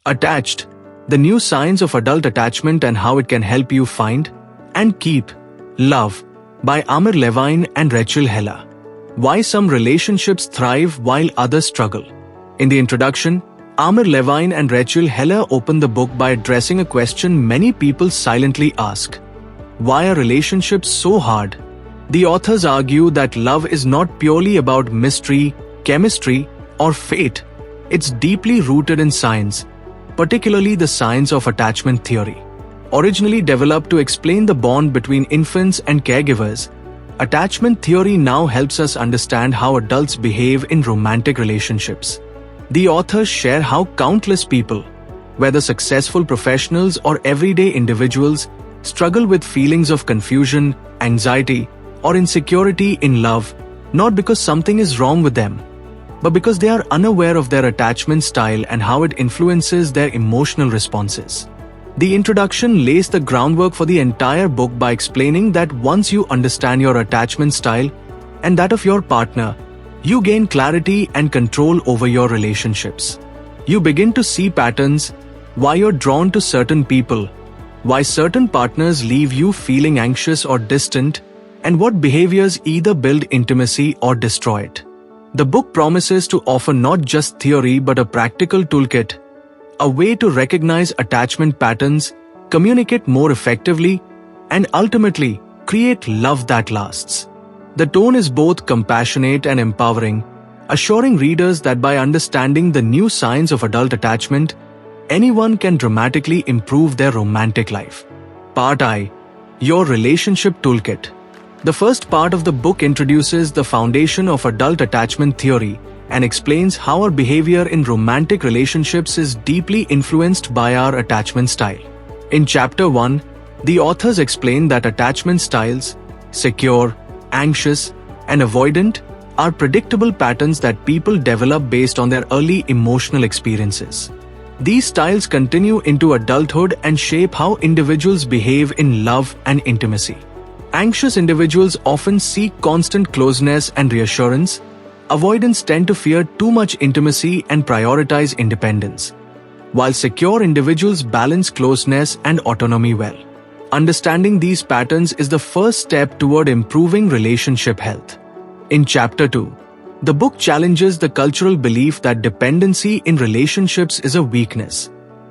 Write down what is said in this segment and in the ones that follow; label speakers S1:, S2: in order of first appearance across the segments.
S1: Attached, the new signs of adult attachment and how it can help you find and keep love, by Amir, Levine and Rachel Heller. Why some relationships thrive while others struggle. In the introduction, Amir, Levine and Rachel Heller open the book by addressing a question many people silently ask. Why are relationships so hard? The authors argue that love is not purely about mystery, chemistry, or fate. It's deeply rooted in science, particularly the science of attachment theory. Originally developed to explain the bond between infants and caregivers, attachment theory now helps us understand how adults behave in romantic relationships. The authors share how countless people, whether successful professionals or everyday individuals, struggle with feelings of confusion, anxiety, or insecurity in love, not because something is wrong with them, but because they are unaware of their attachment style and how it influences their emotional responses. The introduction lays the groundwork for the entire book by explaining that once you understand your attachment style and that of your partner, you gain clarity and control over your relationships. You begin to see patterns, why you're drawn to certain people, why certain partners leave you feeling anxious or distant, and what behaviors either build intimacy or destroy it. The book promises to offer not just theory but a practical toolkit, a way to recognize attachment patterns, communicate more effectively, and ultimately create love that lasts. The tone is both compassionate and empowering, assuring readers that by understanding the new signs of adult attachment, anyone can dramatically improve their romantic life. Part I. Your Relationship Toolkit. The first part of the book introduces the foundation of adult attachment theory and explains how our behavior in romantic relationships is deeply influenced by our attachment style. In Chapter 1, the authors explain that attachment styles, secure, anxious, and avoidant, are predictable patterns that people develop based on their early emotional experiences. These styles continue into adulthood and shape how individuals behave in love and intimacy. Anxious individuals often seek constant closeness and reassurance. Avoidants tend to fear too much intimacy and prioritize independence, while secure individuals balance closeness and autonomy well. Understanding these patterns is the first step toward improving relationship health. In Chapter 2, the book challenges the cultural belief that dependency in relationships is a weakness.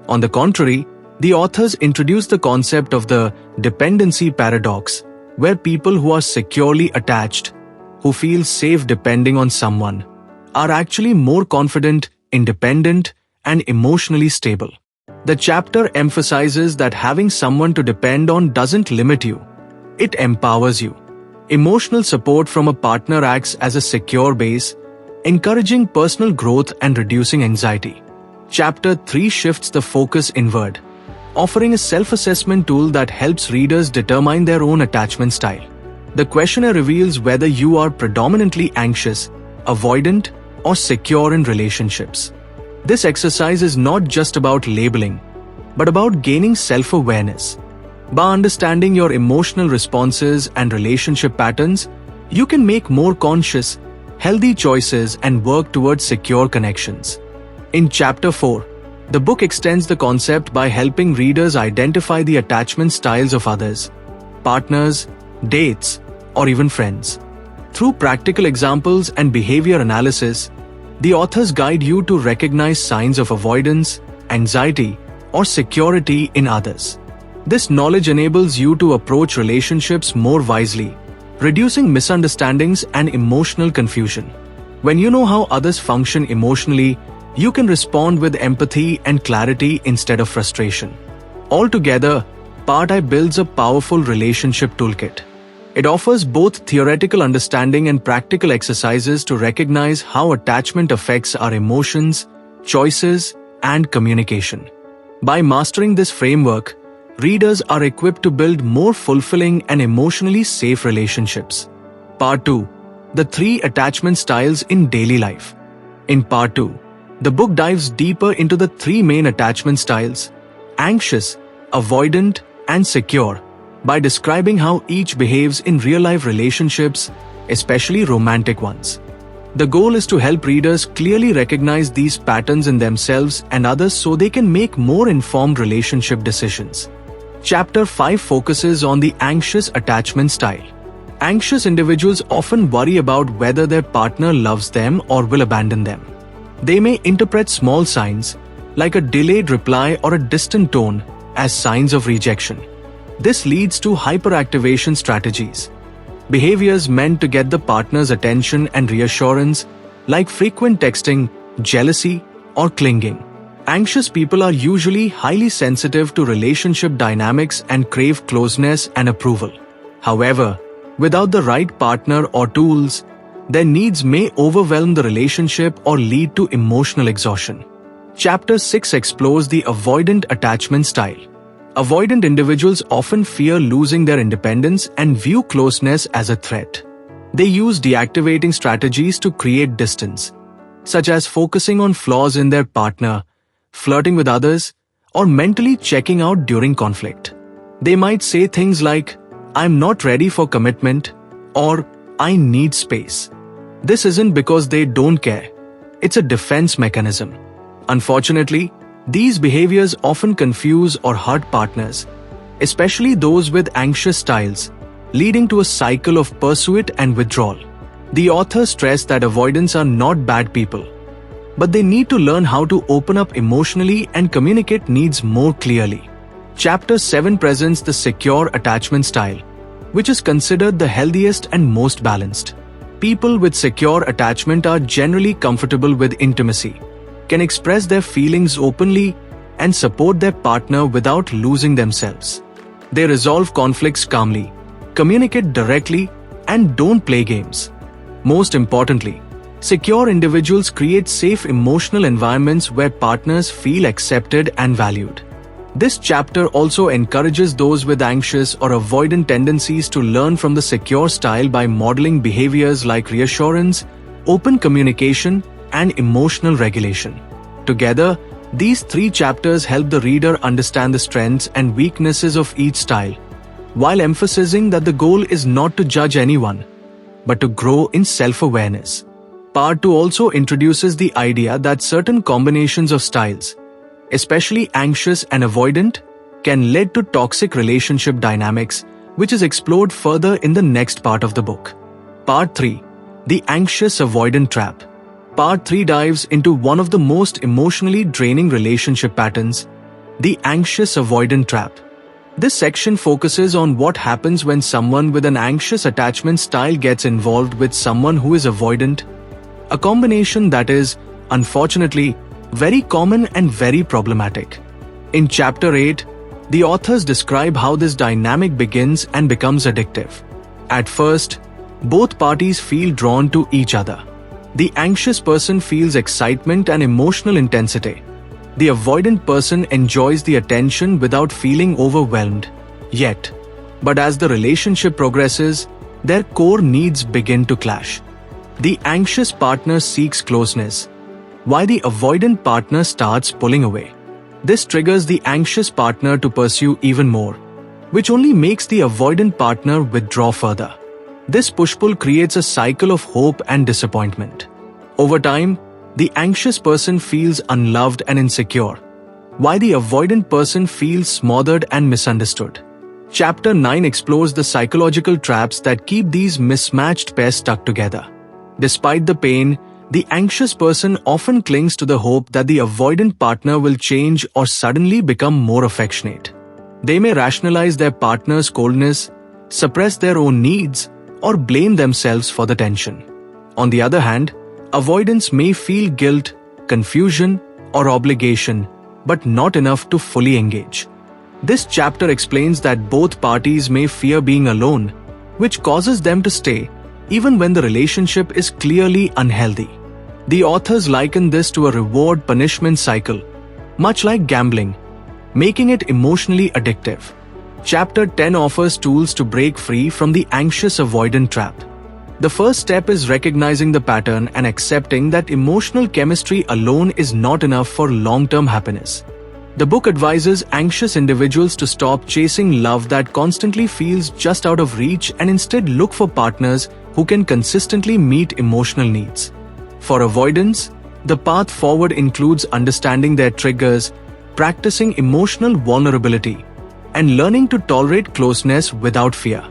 S1: On the contrary, the authors introduce the concept of the dependency paradox, where people who are securely attached, who feel safe depending on someone, are actually more confident, independent, and emotionally stable. The chapter emphasizes that having someone to depend on doesn't limit you, it empowers you. Emotional support from a partner acts as a secure base, encouraging personal growth and reducing anxiety. Chapter 3 shifts the focus inward, offering a self-assessment tool that helps readers determine their own attachment style. The questionnaire reveals whether you are predominantly anxious, avoidant, or secure in relationships. This exercise is not just about labeling, but about gaining self-awareness. By understanding your emotional responses and relationship patterns, you can make more conscious, healthy choices and work towards secure connections. In Chapter 4, the book extends the concept by helping readers identify the attachment styles of others, partners, dates, or even friends. Through practical examples and behavior analysis, the authors guide you to recognize signs of avoidance, anxiety, or security in others. This knowledge enables you to approach relationships more wisely, reducing misunderstandings and emotional confusion. When you know how others function emotionally, you can respond with empathy and clarity instead of frustration. Altogether, Part I builds a powerful relationship toolkit. It offers both theoretical understanding and practical exercises to recognize how attachment affects our emotions, choices, and communication. By mastering this framework, readers are equipped to build more fulfilling and emotionally safe relationships. Part 2. The 3 attachment styles in daily life. In Part 2, the book dives deeper into the 3 main attachment styles: anxious, avoidant, and secure, by describing how each behaves in real-life relationships, especially romantic ones. The goal is to help readers clearly recognize these patterns in themselves and others so they can make more informed relationship decisions. Chapter 5 focuses on the anxious attachment style. Anxious individuals often worry about whether their partner loves them or will abandon them. They may interpret small signs, like a delayed reply or a distant tone, as signs of rejection. This leads to hyperactivation strategies, behaviors meant to get the partner's attention and reassurance, like frequent texting, jealousy, or clinging. Anxious people are usually highly sensitive to relationship dynamics and crave closeness and approval. However, without the right partner or tools, their needs may overwhelm the relationship or lead to emotional exhaustion. Chapter 6 explores the avoidant attachment style. Avoidant individuals often fear losing their independence and view closeness as a threat. They use deactivating strategies to create distance, such as focusing on flaws in their partner, flirting with others, or mentally checking out during conflict. They might say things like, "I'm not ready for commitment," or "I need space." This isn't because they don't care. It's a defense mechanism. Unfortunately, these behaviors often confuse or hurt partners, especially those with anxious styles, leading to a cycle of pursuit and withdrawal. The author stressed that avoidants are not bad people, but they need to learn how to open up emotionally and communicate needs more clearly. Chapter 7 presents the secure attachment style, which is considered the healthiest and most balanced. People with secure attachment are generally comfortable with intimacy, can express their feelings openly, and support their partner without losing themselves. They resolve conflicts calmly, communicate directly, and don't play games. Most importantly, secure individuals create safe emotional environments where partners feel accepted and valued. This chapter also encourages those with anxious or avoidant tendencies to learn from the secure style by modeling behaviors like reassurance, open communication, and emotional regulation. Together, these 3 chapters help the reader understand the strengths and weaknesses of each style, while emphasizing that the goal is not to judge anyone, but to grow in self-awareness. Part 2 also introduces the idea that certain combinations of styles, especially anxious and avoidant, can lead to toxic relationship dynamics, which is explored further in the next part of the book. Part 3. The Anxious Avoidant Trap. Part 3 dives into one of the most emotionally draining relationship patterns, the anxious avoidant trap. This section focuses on what happens when someone with an anxious attachment style gets involved with someone who is avoidant, a combination that is, unfortunately, very common and very problematic. In Chapter 8, the authors describe how this dynamic begins and becomes addictive. At first, both parties feel drawn to each other. The anxious person feels excitement and emotional intensity. The avoidant person enjoys the attention without feeling overwhelmed. But as the relationship progresses, their core needs begin to clash. The anxious partner seeks closeness, while the avoidant partner starts pulling away. This triggers the anxious partner to pursue even more, which only makes the avoidant partner withdraw further. This push-pull creates a cycle of hope and disappointment. Over time, the anxious person feels unloved and insecure, while the avoidant person feels smothered and misunderstood. Chapter 9 explores the psychological traps that keep these mismatched pairs stuck together. Despite the pain, the anxious person often clings to the hope that the avoidant partner will change or suddenly become more affectionate. They may rationalize their partner's coldness, suppress their own needs, or blame themselves for the tension. On the other hand, avoidants may feel guilt, confusion, or obligation, but not enough to fully engage. This chapter explains that both parties may fear being alone, which causes them to stay, even when the relationship is clearly unhealthy. The authors liken this to a reward-punishment cycle, much like gambling, making it emotionally addictive. Chapter 10 offers tools to break free from the anxious avoidant trap. The first step is recognizing the pattern and accepting that emotional chemistry alone is not enough for long-term happiness. The book advises anxious individuals to stop chasing love that constantly feels just out of reach and instead look for partners who can consistently meet emotional needs. For avoidance, the path forward includes understanding their triggers, practicing emotional vulnerability, and learning to tolerate closeness without fear.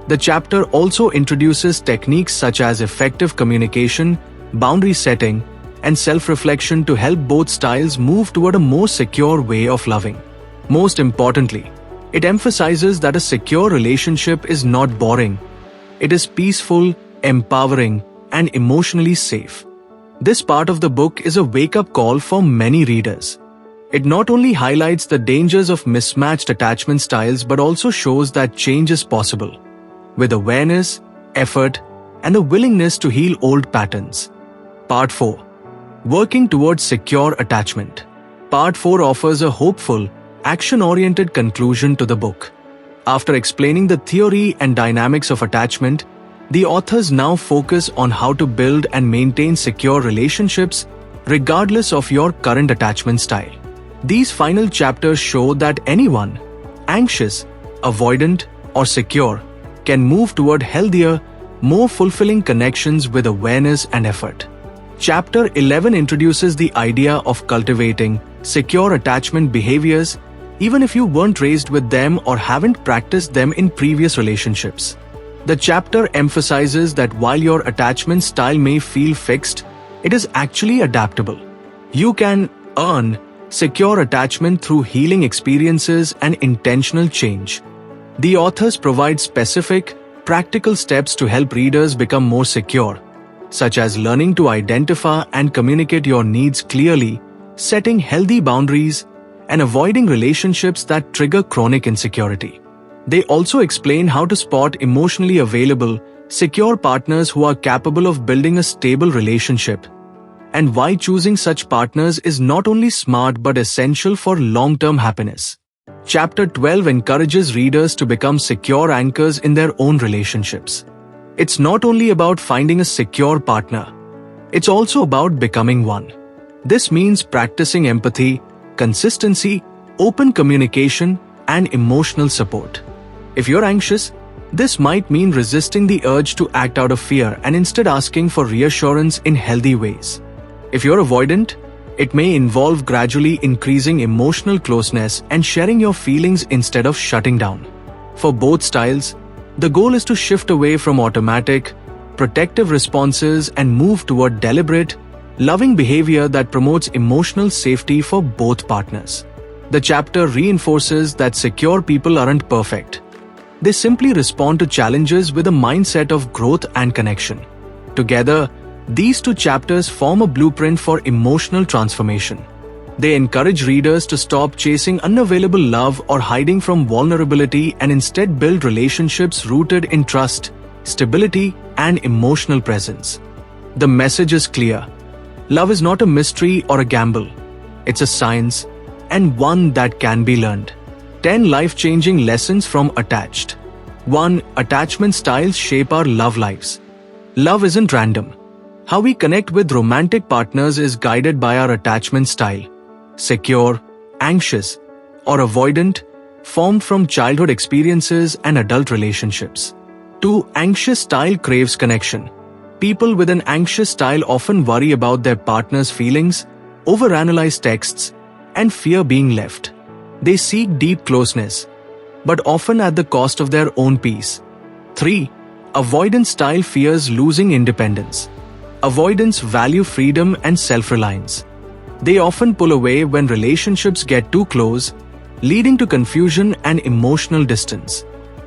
S1: The chapter also introduces techniques such as effective communication, boundary setting, and self-reflection to help both styles move toward a more secure way of loving. Most importantly, it emphasizes that a secure relationship is not boring. It is peaceful, empowering, and emotionally safe. This part of the book is a wake-up call for many readers. It not only highlights the dangers of mismatched attachment styles but also shows that change is possible, with awareness, effort, and the willingness to heal old patterns. Part 4. Working towards secure attachment. Part 4 offers a hopeful, action-oriented conclusion to the book. After explaining the theory and dynamics of attachment, the authors now focus on how to build and maintain secure relationships regardless of your current attachment style. These final chapters show that anyone, anxious, avoidant, or secure, can move toward healthier, more fulfilling connections with awareness and effort. Chapter 11 introduces the idea of cultivating secure attachment behaviors even if you weren't raised with them or haven't practiced them in previous relationships. The chapter emphasizes that while your attachment style may feel fixed, it is actually adaptable. You can earn secure attachment through healing experiences and intentional change. The authors provide specific, practical steps to help readers become more secure, such as learning to identify and communicate your needs clearly, setting healthy boundaries, and avoiding relationships that trigger chronic insecurity. They also explain how to spot emotionally available, secure partners who are capable of building a stable relationship, and why choosing such partners is not only smart but essential for long-term happiness. Chapter 12 encourages readers to become secure anchors in their own relationships. It's not only about finding a secure partner, it's also about becoming one. This means practicing empathy, consistency, open communication, and emotional support. If you're anxious, this might mean resisting the urge to act out of fear and instead asking for reassurance in healthy ways. If you're avoidant, it may involve gradually increasing emotional closeness and sharing your feelings instead of shutting down. For both styles, the goal is to shift away from automatic, protective responses and move toward deliberate, loving behavior that promotes emotional safety for both partners. The chapter reinforces that secure people aren't perfect. They simply respond to challenges with a mindset of growth and connection. Together, these two chapters form a blueprint for emotional transformation. They encourage readers to stop chasing unavailable love or hiding from vulnerability and instead build relationships rooted in trust, stability, and emotional presence. The message is clear. Love is not a mystery or a gamble. It's a science, and one that can be learned. 10 life-changing lessons from Attached. 1. Attachment styles shape our love lives. Love isn't random. How we connect with romantic partners is guided by our attachment style. Secure, anxious, or avoidant, formed from childhood experiences and adult relationships. 2. Anxious style craves connection. People with an anxious style often worry about their partner's feelings, overanalyze texts, and fear being left. They seek deep closeness, but often at the cost of their own peace. 3. Avoidant style fears losing independence. Avoidants value freedom and self-reliance. They often pull away when relationships get too close, leading to confusion and emotional distance.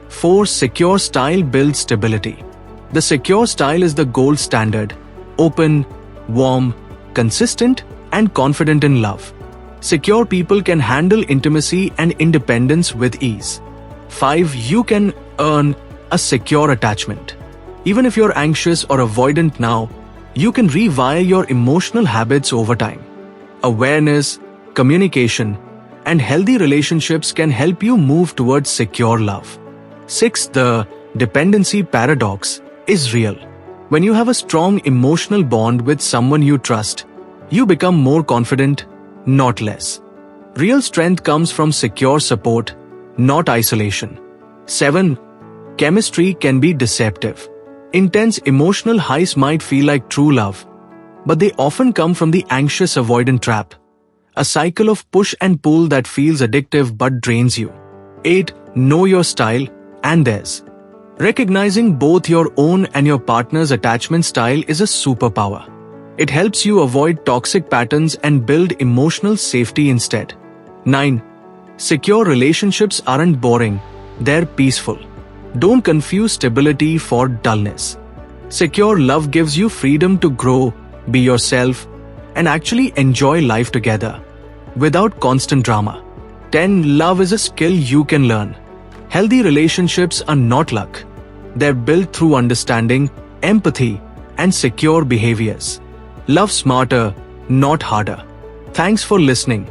S1: 4. Secure style builds stability. The secure style is the gold standard: open, warm, consistent, and confident in love. Secure people can handle intimacy and independence with ease. 5. You can earn a secure attachment. Even if you're anxious or avoidant now, you can rewire your emotional habits over time. Awareness, communication, and healthy relationships can help you move towards secure love. 6. The dependency paradox is real. When you have a strong emotional bond with someone you trust, you become more confident, not less. Real strength comes from secure support, not isolation. 7. Chemistry can be deceptive. Intense emotional highs might feel like true love, but they often come from the anxious avoidant trap, a cycle of push and pull that feels addictive but drains you. 8. Know your style and theirs. Recognizing both your own and your partner's attachment style is a superpower. It helps you avoid toxic patterns and build emotional safety instead. 9. Secure relationships aren't boring, they're peaceful. Don't confuse stability for dullness. Secure love gives you freedom to grow, be yourself, and actually enjoy life together, without constant drama. 10. Love is a skill you can learn. Healthy relationships are not luck. They're built through understanding, empathy, and secure behaviors. Love smarter, not harder. Thanks for listening.